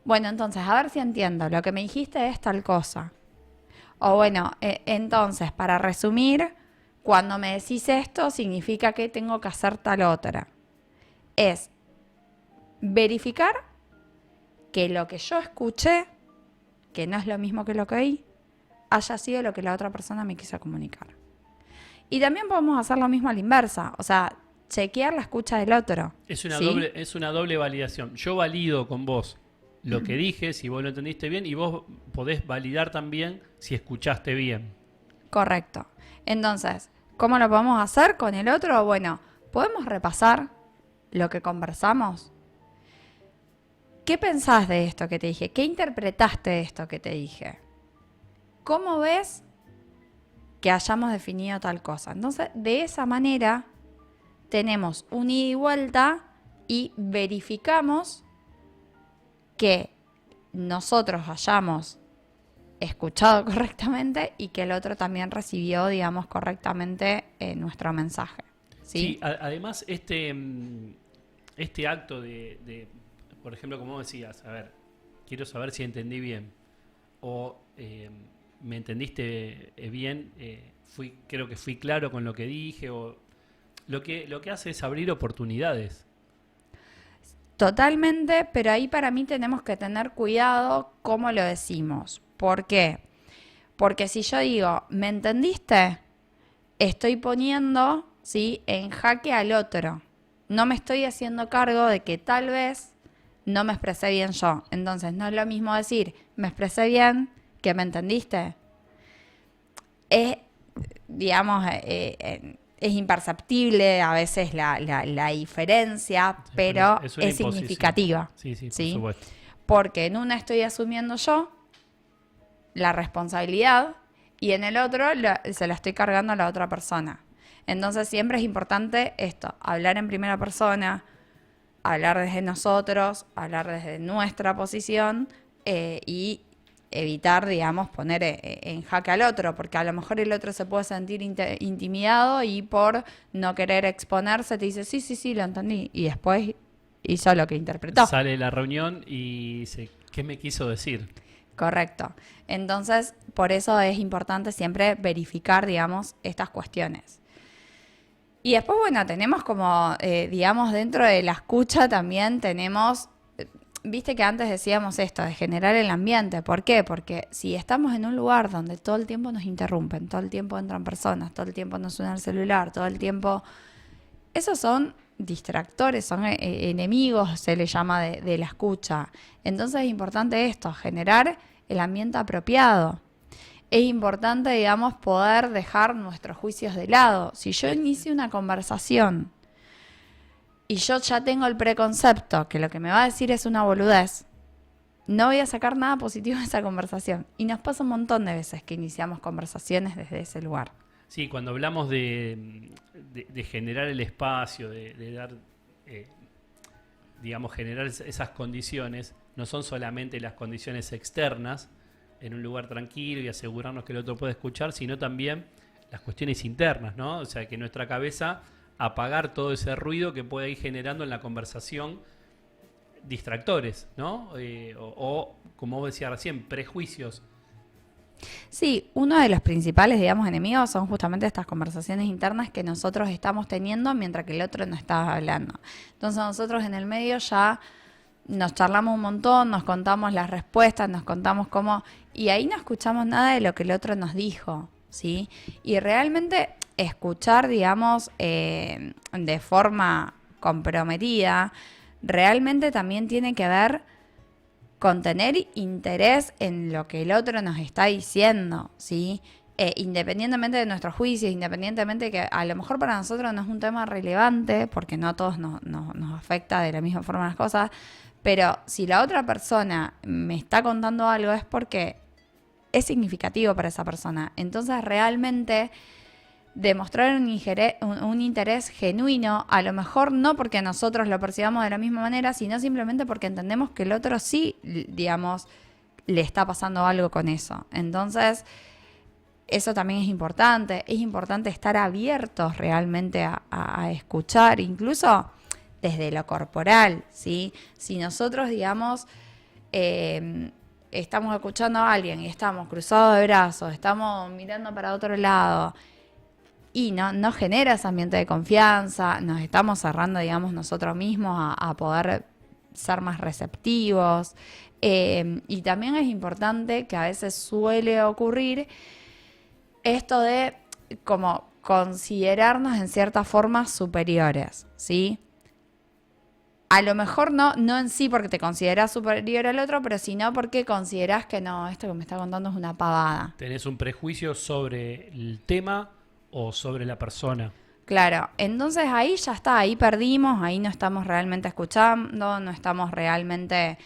bueno, entonces, a ver si entiendo, lo que me dijiste es tal cosa. O bueno, entonces, para resumir, cuando me decís esto, significa que tengo que hacer tal otra. Es verificar que lo que yo escuché, que no es lo mismo que lo que oí, haya sido lo que la otra persona me quiso comunicar. Y también podemos hacer lo mismo a la inversa, o sea, chequear la escucha del otro. Es una, ¿sí? es una doble validación. Yo valido con vos lo que dije, si vos lo entendiste bien, y vos podés validar también si escuchaste bien. Correcto. Entonces, ¿cómo lo podemos hacer con el otro? Bueno, podemos repasar lo que conversamos. ¿Qué pensás de esto que te dije? ¿Qué interpretaste de esto que te dije? ¿Cómo ves que hayamos definido tal cosa? Entonces, de esa manera, tenemos un ida y vuelta y verificamos que nosotros hayamos escuchado correctamente y que el otro también recibió, digamos, correctamente nuestro mensaje. Sí, además, este acto de, por ejemplo, como decías, a ver, quiero saber si entendí bien, o me entendiste bien, creo que fui claro con lo que dije, o lo que hace es abrir oportunidades. Totalmente, pero ahí para mí tenemos que tener cuidado cómo lo decimos. ¿Por qué? Porque si yo digo, ¿me entendiste? Estoy poniendo, ¿sí?, en jaque al otro. No me estoy haciendo cargo de que tal vez no me expresé bien yo. Entonces, no es lo mismo decir, me expresé bien, que me entendiste. Es, digamos, es imperceptible a veces la diferencia, Sí, pero es una es imposición. significativa. Sí, por ¿sí? supuesto. Porque en una estoy asumiendo yo la responsabilidad y en el otro se la estoy cargando a la otra persona. Entonces siempre es importante esto, hablar en primera persona, hablar desde nosotros, hablar desde nuestra posición y evitar, digamos, poner en jaque al otro, porque a lo mejor el otro se puede sentir intimidado y por no querer exponerse te dice, sí, lo entendí, y después hizo lo que interpretó. Sale de la reunión y dice, ¿qué me quiso decir? Correcto. Entonces, por eso es importante siempre verificar, digamos, estas cuestiones. Y después, bueno, tenemos como, digamos, dentro de la escucha también tenemos, viste que antes decíamos esto, de generar el ambiente. ¿Por qué? Porque si estamos en un lugar donde todo el tiempo nos interrumpen, todo el tiempo entran personas, todo el tiempo nos suena el celular, todo el tiempo... Esos son distractores, son enemigos, se le llama de la escucha. Entonces es importante esto, generar el ambiente apropiado. Es importante, digamos, poder dejar nuestros juicios de lado. Si yo inicio una conversación y yo ya tengo el preconcepto que lo que me va a decir es una boludez, no voy a sacar nada positivo de esa conversación. Y nos pasa un montón de veces que iniciamos conversaciones desde ese lugar. Sí, cuando hablamos de generar el espacio, de dar, digamos, generar esas condiciones, no son solamente las condiciones externas, en un lugar tranquilo y asegurarnos que el otro puede escuchar, sino también las cuestiones internas, ¿no? O sea, que nuestra cabeza apagar todo ese ruido que puede ir generando en la conversación distractores, ¿no? O, como vos decías recién, prejuicios. Sí, uno de los principales, digamos, enemigos son justamente estas conversaciones internas que nosotros estamos teniendo mientras que el otro no está hablando. Entonces nosotros en el medio ya nos charlamos un montón, nos contamos las respuestas, nos contamos cómo... Y ahí no escuchamos nada de lo que el otro nos dijo, ¿sí? Y realmente escuchar, digamos, de forma comprometida, realmente también tiene que ver con tener interés en lo que el otro nos está diciendo, ¿sí? Independientemente de nuestros juicios, independientemente de que a lo mejor para nosotros no es un tema relevante, porque no a todos nos afecta de la misma forma las cosas, pero si la otra persona me está contando algo es porque es significativo para esa persona. Entonces realmente demostrar un interés genuino, a lo mejor no porque nosotros lo percibamos de la misma manera, sino simplemente porque entendemos que el otro sí, digamos, le está pasando algo con eso. Entonces, eso también es importante estar abiertos realmente a escuchar, incluso desde lo corporal, ¿sí? Si nosotros, digamos, estamos escuchando a alguien y estamos cruzados de brazos, estamos mirando para otro lado y no genera ese ambiente de confianza, nos estamos cerrando, digamos, nosotros mismos a poder ser más receptivos. Y también es importante que a veces suele ocurrir esto de como considerarnos en cierta forma superiores, ¿sí? A lo mejor no en sí porque te consideras superior al otro, pero sino porque consideras que no, esto que me está contando es una pavada. ¿Tenés un prejuicio sobre el tema o sobre la persona? Claro, entonces ahí ya está, ahí perdimos, ahí no estamos realmente escuchando, no estamos realmente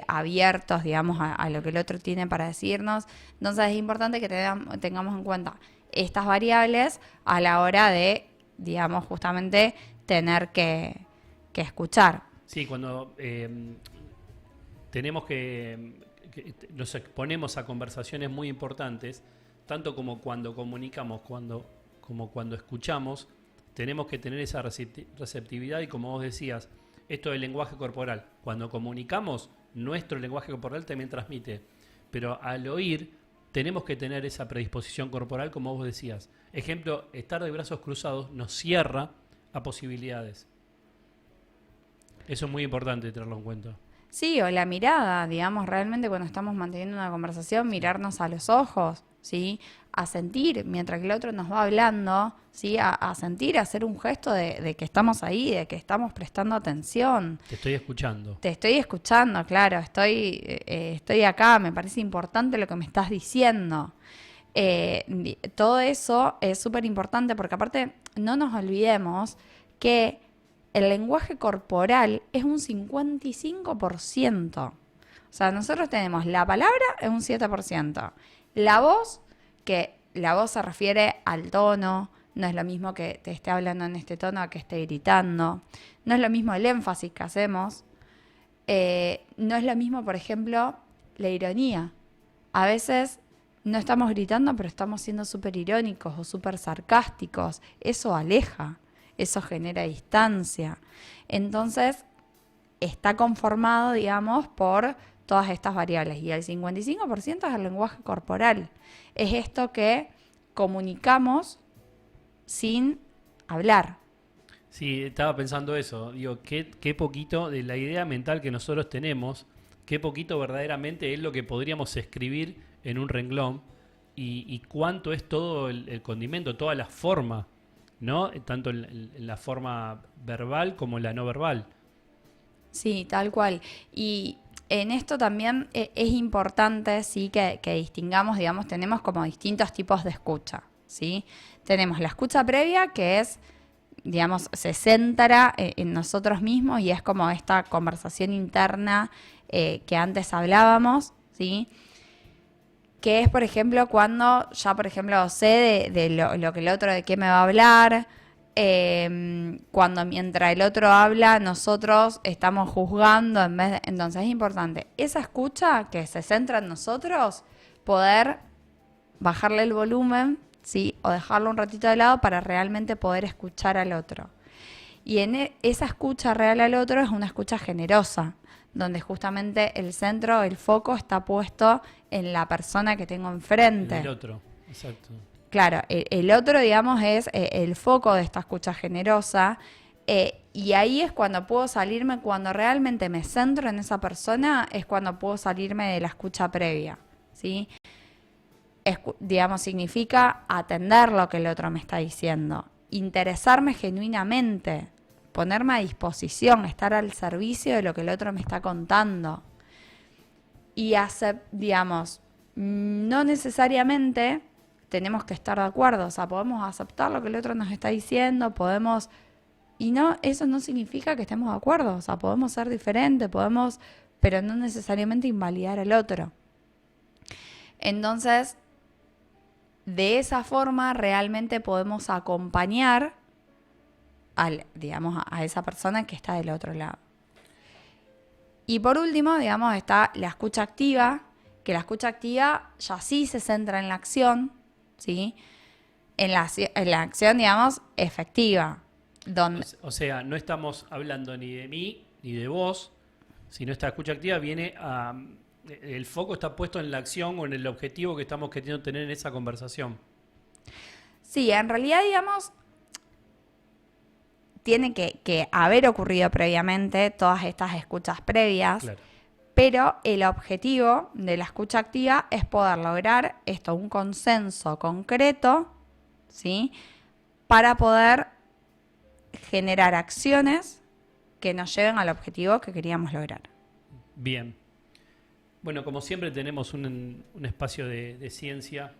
abiertos, digamos, a lo que el otro tiene para decirnos. Entonces es importante que tengamos en cuenta estas variables a la hora de, digamos, justamente tener que escuchar. Sí, cuando tenemos que nos exponemos a conversaciones muy importantes, tanto como cuando comunicamos, como cuando escuchamos, tenemos que tener esa receptividad y, como vos decías, esto del lenguaje corporal. Cuando comunicamos, nuestro lenguaje corporal también transmite, pero al oír tenemos que tener esa predisposición corporal, como vos decías. Ejemplo, estar de brazos cruzados nos cierra a posibilidades. Eso es muy importante tenerlo en cuenta. Sí, o la mirada, digamos, realmente cuando estamos manteniendo una conversación, mirarnos a los ojos, ¿sí? A sentir, mientras que el otro nos va hablando, ¿sí? A sentir, a hacer un gesto de que estamos ahí, de que estamos prestando atención. Te estoy escuchando. Te estoy escuchando, claro, estoy acá, me parece importante lo que me estás diciendo. Todo eso es súper importante porque aparte no nos olvidemos que el lenguaje corporal es un 55%. O sea, nosotros tenemos la palabra es un 7%. La voz, que la voz se refiere al tono, no es lo mismo que te esté hablando en este tono a que esté gritando. No es lo mismo el énfasis que hacemos. No es lo mismo, por ejemplo, la ironía. A veces no estamos gritando, pero estamos siendo súper irónicos o súper sarcásticos. Eso aleja, eso genera distancia. Entonces, está conformado, digamos, por todas estas variables. Y el 55% es el lenguaje corporal. Es esto que comunicamos sin hablar. Sí, estaba pensando eso. Digo, qué poquito de la idea mental que nosotros tenemos, qué poquito verdaderamente es lo que podríamos escribir en un renglón y cuánto es todo el condimento, toda la forma, ¿no? Tanto en la forma verbal como en la no verbal. Sí, tal cual. Y en esto también es importante, sí, que distingamos, digamos, tenemos como distintos tipos de escucha, ¿sí? Tenemos la escucha previa, que es, digamos, se centra en nosotros mismos y es como esta conversación interna que antes hablábamos, ¿sí? Que es, por ejemplo, cuando ya, por ejemplo, sé de lo que el otro, de qué me va a hablar, cuando mientras el otro habla, nosotros estamos juzgando en vez de... Entonces es importante esa escucha que se centra en nosotros, poder bajarle el volumen, ¿sí? O dejarlo un ratito de lado para realmente poder escuchar al otro. Y en esa escucha real al otro es una escucha generosa, donde justamente el centro, el foco está puesto en la persona que tengo enfrente. El otro, exacto. Claro, el otro, digamos, es el foco de esta escucha generosa, y ahí es cuando puedo salirme, cuando realmente me centro en esa persona, es cuando puedo salirme de la escucha previa, ¿sí? Digamos, significa atender lo que el otro me está diciendo, interesarme genuinamente, ponerme a disposición, estar al servicio de lo que el otro me está contando. Y digamos, no necesariamente tenemos que estar de acuerdo, o sea, podemos aceptar lo que el otro nos está diciendo, podemos... Y no, eso no significa que estemos de acuerdo, o sea, podemos ser diferentes, pero no necesariamente invalidar al otro. Entonces, de esa forma realmente podemos acompañar digamos, a esa persona que está del otro lado. Y por último, digamos, está la escucha activa, que la escucha activa ya sí se centra en la acción, ¿sí? En la acción, digamos, efectiva. O sea, no estamos hablando ni de mí ni de vos, sino esta escucha activa viene a... El foco está puesto en la acción o en el objetivo que estamos queriendo tener en esa conversación. Sí, en realidad, digamos, tiene que haber ocurrido previamente todas estas escuchas previas, claro. Pero el objetivo de la escucha activa es poder lograr un consenso concreto, ¿sí? Para poder generar acciones que nos lleven al objetivo que queríamos lograr. Bien. Bueno, como siempre tenemos un espacio de ciencia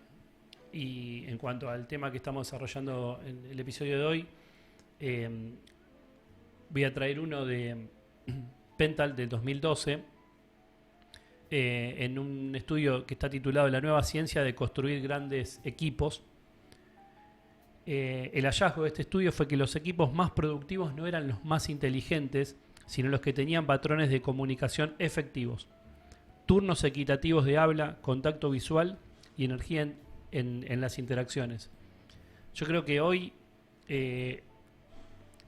y en cuanto al tema que estamos desarrollando en el episodio de hoy, voy a traer uno de Pental del 2012 en un estudio que está titulado La nueva ciencia de construir grandes equipos. El hallazgo de este estudio fue que los equipos más productivos no eran los más inteligentes, sino los que tenían patrones de comunicación efectivos, turnos equitativos de habla, contacto visual y energía en las interacciones. Yo creo que hoy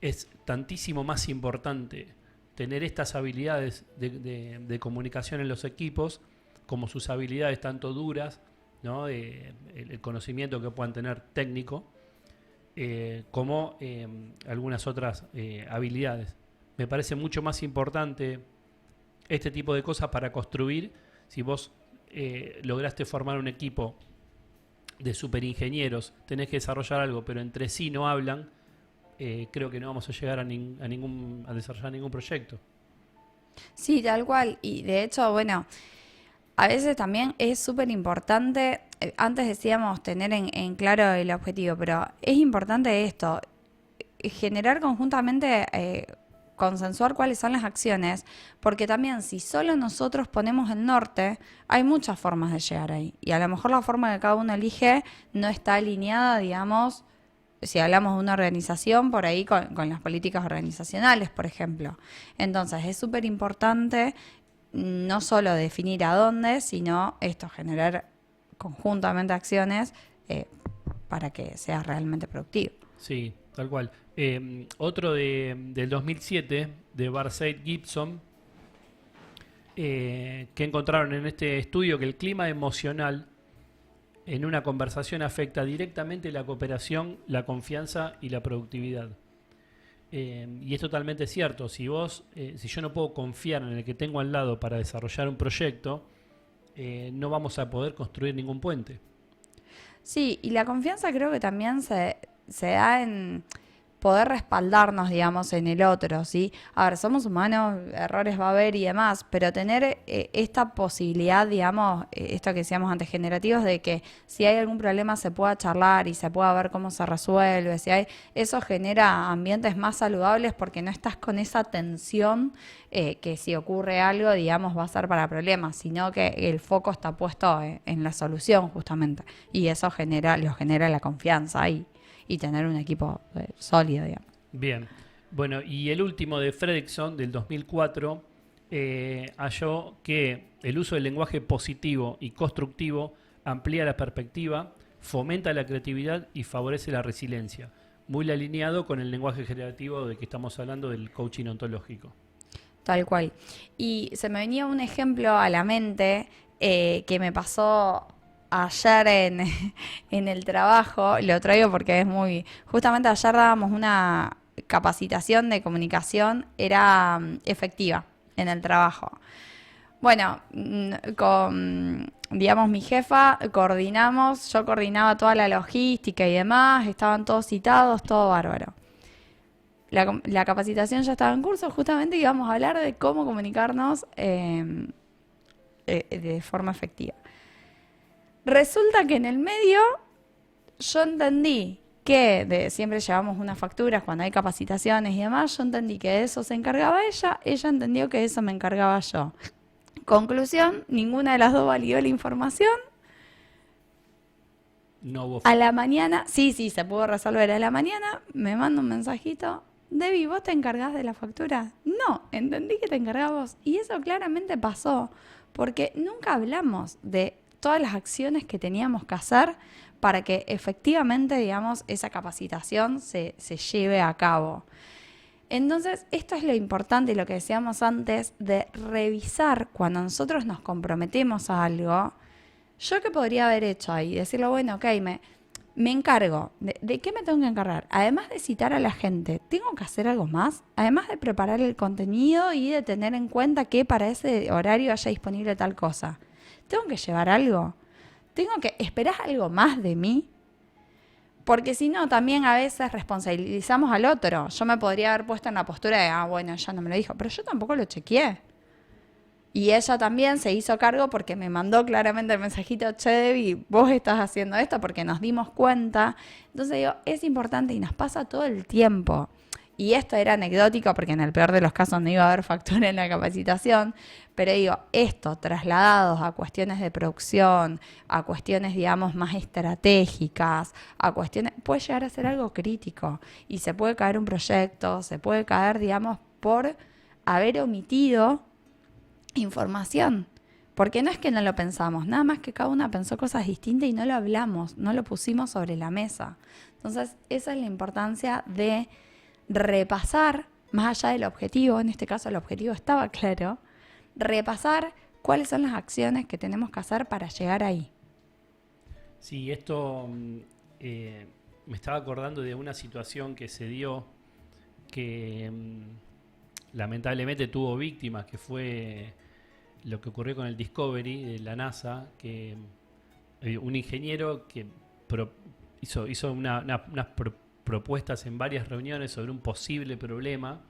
es tantísimo más importante tener estas habilidades de comunicación en los equipos como sus habilidades tanto duras, ¿no? El conocimiento que puedan tener técnico, como algunas otras habilidades. Me parece mucho más importante este tipo de cosas para construir. Si vos lograste formar un equipo de superingenieros, tenés que desarrollar algo, pero entre sí no hablan, creo que no vamos a llegar a desarrollar ningún proyecto. Sí, tal cual. Y de hecho, bueno, a veces también es súper importante, antes decíamos tener en claro el objetivo, pero es importante esto, generar conjuntamente, consensuar cuáles son las acciones, porque también si solo nosotros ponemos el norte, hay muchas formas de llegar ahí. Y a lo mejor la forma que cada uno elige no está alineada, digamos, si hablamos de una organización, por ahí con las políticas organizacionales, por ejemplo. Entonces es súper importante no solo definir a dónde, sino generar conjuntamente acciones para que sea realmente productivo. Sí, tal cual. Otro del 2007, de Barside Gibson, que encontraron en este estudio que el clima emocional en una conversación afecta directamente la cooperación, la confianza y la productividad. Y es totalmente cierto. Si yo no puedo confiar en el que tengo al lado para desarrollar un proyecto, no vamos a poder construir ningún puente. Sí, y la confianza creo que también se da en poder respaldarnos, digamos, en el otro, ¿sí? A ver, somos humanos, errores va a haber y demás, pero tener esta posibilidad, digamos, esto que decíamos antes, generativos, de que si hay algún problema se pueda charlar y se pueda ver cómo se resuelve, eso genera ambientes más saludables porque no estás con esa tensión que si ocurre algo, digamos, va a ser para problemas, sino que el foco está puesto en la solución, justamente, y eso lo genera la confianza y tener un equipo sólido, digamos. Bien. Bueno, y el último de Fredrickson, del 2004, halló que el uso del lenguaje positivo y constructivo amplía la perspectiva, fomenta la creatividad y favorece la resiliencia. Muy alineado con el lenguaje creativo del que estamos hablando, del coaching ontológico. Tal cual. Y se me venía un ejemplo a la mente que me pasó ayer en el trabajo. Lo traigo porque es justamente ayer dábamos una capacitación de comunicación, era efectiva en el trabajo. Bueno, con, digamos, mi jefa yo coordinaba toda la logística y demás, estaban todos citados, todo bárbaro. La capacitación ya estaba en curso, justamente íbamos a hablar de cómo comunicarnos de forma efectiva. Resulta que en el medio yo entendí que siempre llevamos unas facturas cuando hay capacitaciones y demás, yo entendí que de eso se encargaba ella entendió que de eso me encargaba yo. Conclusión, ninguna de las dos validó la información. No hubo... A la mañana, sí, se pudo resolver. A la mañana me manda un mensajito: Debbie, ¿vos te encargás de la factura? No, entendí que te encargás vos. Y eso claramente pasó, porque nunca hablamos de todas las acciones que teníamos que hacer para que efectivamente, digamos, esa capacitación se lleve a cabo. Entonces, esto es lo importante y lo que decíamos antes, de revisar cuando nosotros nos comprometemos a algo. ¿Yo qué podría haber hecho ahí? Decirle, bueno, ok, me encargo. ¿De qué me tengo que encargar? Además de citar a la gente, ¿tengo que hacer algo más? Además de preparar el contenido y de tener en cuenta que para ese horario haya disponible tal cosa. ¿Tengo que llevar algo? ¿Esperás algo más de mí? Porque si no, también a veces responsabilizamos al otro. Yo me podría haber puesto en la postura de, bueno, ella no me lo dijo, pero yo tampoco lo chequeé. Y ella también se hizo cargo porque me mandó claramente el mensajito: che, Debbie, vos estás haciendo esto, porque nos dimos cuenta. Entonces digo, es importante y nos pasa todo el tiempo. Y esto era anecdótico porque en el peor de los casos no iba a haber factura en la capacitación, pero digo, esto trasladados a cuestiones de producción, a cuestiones, digamos, más estratégicas, a cuestiones, puede llegar a ser algo crítico y se puede caer un proyecto, se puede caer, digamos, por haber omitido información. Porque no es que no lo pensamos, nada más que cada una pensó cosas distintas y no lo hablamos, no lo pusimos sobre la mesa. Entonces, esa es la importancia de repasar, más allá del objetivo, en este caso el objetivo estaba claro, repasar cuáles son las acciones que tenemos que hacer para llegar ahí. Sí, esto me estaba acordando de una situación que se dio que lamentablemente tuvo víctimas, que fue lo que ocurrió con el Discovery de la NASA, que un ingeniero que hizo unas propuestas en varias reuniones sobre un posible problema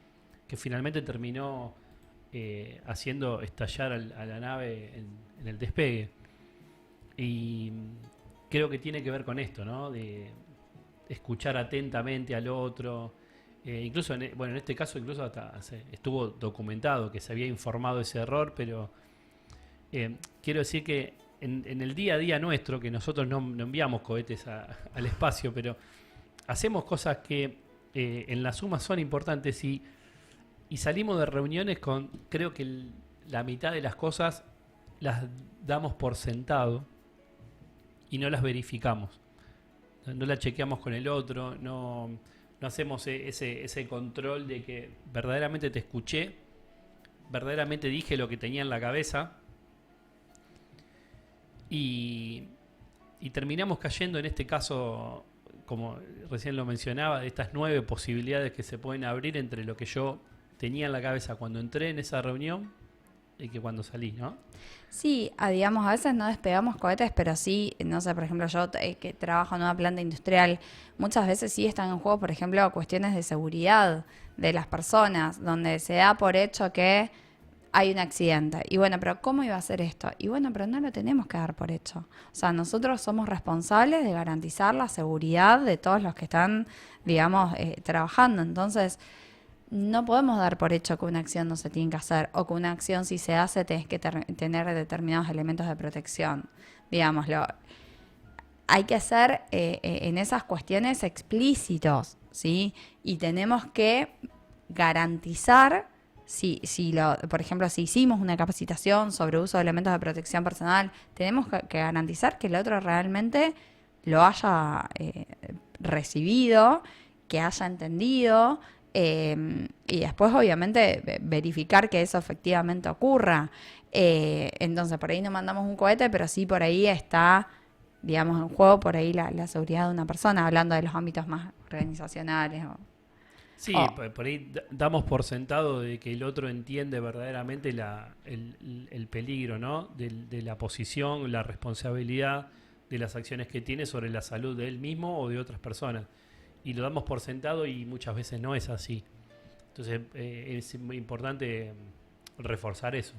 que finalmente terminó haciendo estallar a la nave en el despegue. Y creo que tiene que ver con esto, ¿no? De escuchar atentamente al otro. Incluso, en este caso, incluso hasta estuvo documentado que se había informado ese error, pero quiero decir que en el día a día nuestro, que nosotros no enviamos cohetes al espacio, pero hacemos cosas que en la suma son importantes y salimos de reuniones con, creo que la mitad de las cosas las damos por sentado y no las verificamos. No las chequeamos con el otro, no hacemos ese control de que verdaderamente te escuché, verdaderamente dije lo que tenía en la cabeza y terminamos cayendo en este caso, como recién lo mencionaba, de estas 9 posibilidades que se pueden abrir entre lo que yo tenía en la cabeza cuando entré en esa reunión y que cuando salí, ¿no? Sí, digamos, a veces no despegamos cohetes, pero sí, no sé, por ejemplo, yo que trabajo en una planta industrial, muchas veces sí están en juego, por ejemplo, cuestiones de seguridad de las personas, donde se da por hecho que hay un accidente. Y bueno, pero ¿cómo iba a ser esto? Y bueno, pero no lo tenemos que dar por hecho. O sea, nosotros somos responsables de garantizar la seguridad de todos los que están, digamos, trabajando. Entonces, no podemos dar por hecho que una acción no se tiene que hacer, o que una acción, si se hace, tenés que tener determinados elementos de protección. Digámoslo, hay que ser en esas cuestiones explícitos, ¿sí? Y tenemos que garantizar, por ejemplo, si hicimos una capacitación sobre uso de elementos de protección personal, tenemos que garantizar que el otro realmente lo haya recibido, que haya entendido, y después obviamente verificar que eso efectivamente ocurra. Entonces por ahí no mandamos un cohete, pero sí por ahí está, digamos, en juego por ahí la seguridad de una persona, hablando de los ámbitos más organizacionales. Sí, por ahí damos por sentado de que el otro entiende verdaderamente el peligro, ¿no? De la posición, la responsabilidad de las acciones que tiene sobre la salud de él mismo o de otras personas. Y lo damos por sentado y muchas veces no es así. Entonces es muy importante reforzar eso.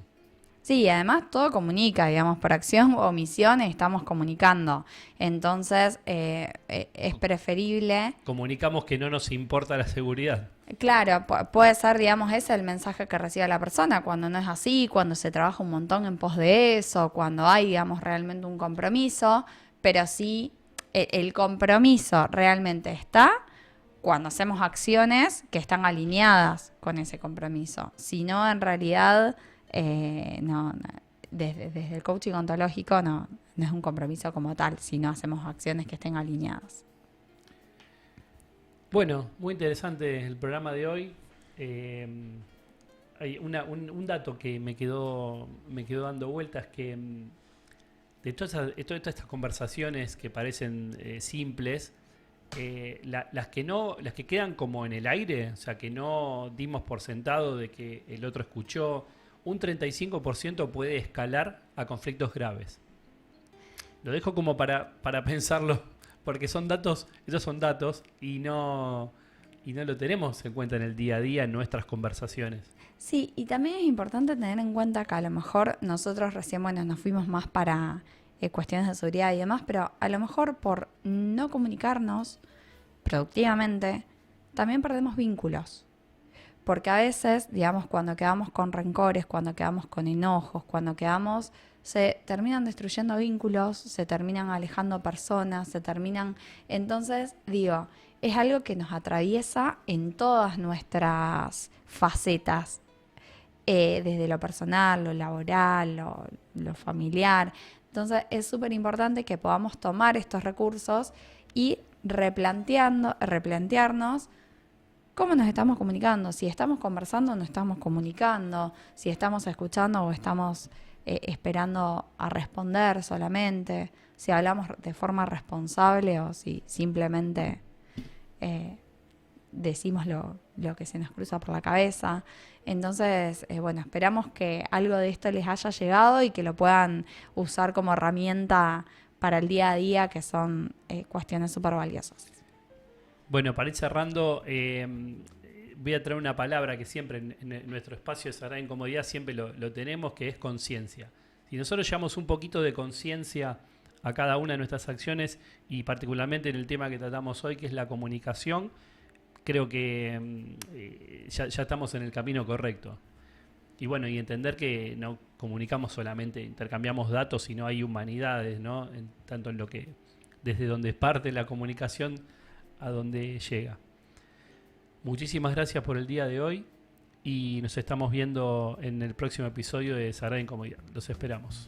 Sí, además todo comunica, digamos, por acción o omisión estamos comunicando. Entonces es preferible... Comunicamos que no nos importa la seguridad. Claro, puede ser, digamos, ese el mensaje que recibe la persona, cuando no es así, cuando se trabaja un montón en pos de eso, cuando hay, digamos, realmente un compromiso, pero sí... El compromiso realmente está cuando hacemos acciones que están alineadas con ese compromiso. Si no, en realidad, no, desde el coaching ontológico no es un compromiso como tal, si no hacemos acciones que estén alineadas. Bueno, muy interesante el programa de hoy. Hay un dato que me quedó dando vueltas, que de todas estas conversaciones que parecen simples, las que quedan como en el aire, o sea, que no dimos por sentado de que el otro escuchó, un 35% puede escalar a conflictos graves. Lo dejo como para pensarlo, porque esos son datos y no lo tenemos en cuenta en el día a día en nuestras conversaciones. Sí, y también es importante tener en cuenta que a lo mejor nosotros recién, nos fuimos más para cuestiones de seguridad y demás, pero a lo mejor por no comunicarnos productivamente, también perdemos vínculos. Porque a veces, digamos, cuando quedamos con rencores, cuando quedamos con enojos, se terminan destruyendo vínculos, se terminan alejando personas, Entonces, es algo que nos atraviesa en todas nuestras facetas, desde lo personal, lo laboral, lo familiar. Entonces, es súper importante que podamos tomar estos recursos y replantearnos cómo nos estamos comunicando, si estamos conversando o no estamos comunicando, si estamos escuchando o estamos esperando a responder solamente, si hablamos de forma responsable o si simplemente decimos lo que se nos cruza por la cabeza. Entonces, bueno, esperamos que algo de esto les haya llegado y que lo puedan usar como herramienta para el día a día, que son cuestiones súper valiosas. Bueno, para ir cerrando, voy a traer una palabra que siempre en nuestro espacio de Sagrada Incomodidad siempre lo tenemos, que es conciencia. Si nosotros llevamos un poquito de conciencia a cada una de nuestras acciones, y particularmente en el tema que tratamos hoy, que es la comunicación, creo que ya estamos en el camino correcto. Y bueno, y entender que no comunicamos solamente, intercambiamos datos, sino hay humanidades, ¿no? Tanto en lo que, desde donde parte la comunicación a donde llega. Muchísimas gracias por el día de hoy y nos estamos viendo en el próximo episodio de Sagrada Incomodidad. Los esperamos.